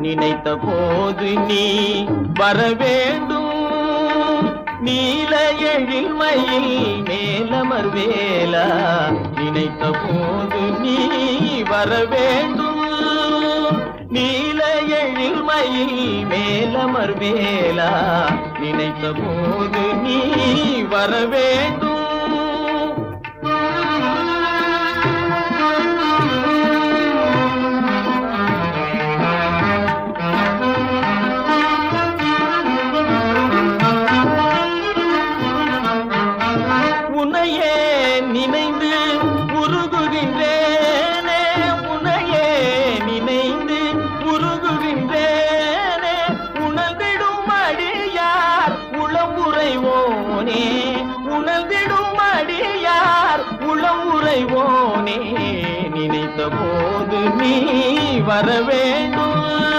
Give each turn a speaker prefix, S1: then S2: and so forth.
S1: நினைத்த போது நீ வர வேண்டும். நீல எழில்மயில் மேலமர் வேலா, நினைத்த போது நீ வர வேண்டும். நீல எழில்மயில் மேலமர் வேலா, நினைத்த போது நீ வர வேண்டும். உன்னையே நினைந்து உருகுகின்றேனே, உன்னையே நினைந்து உருகுகின்றேனே. உணர்ந்திடும் அடியார் உளம் உறைவோனே, உணர்ந்திடும் அடியார் உளம் உறைவோனே. நினைத்த போது நீ வர வேண்டும்.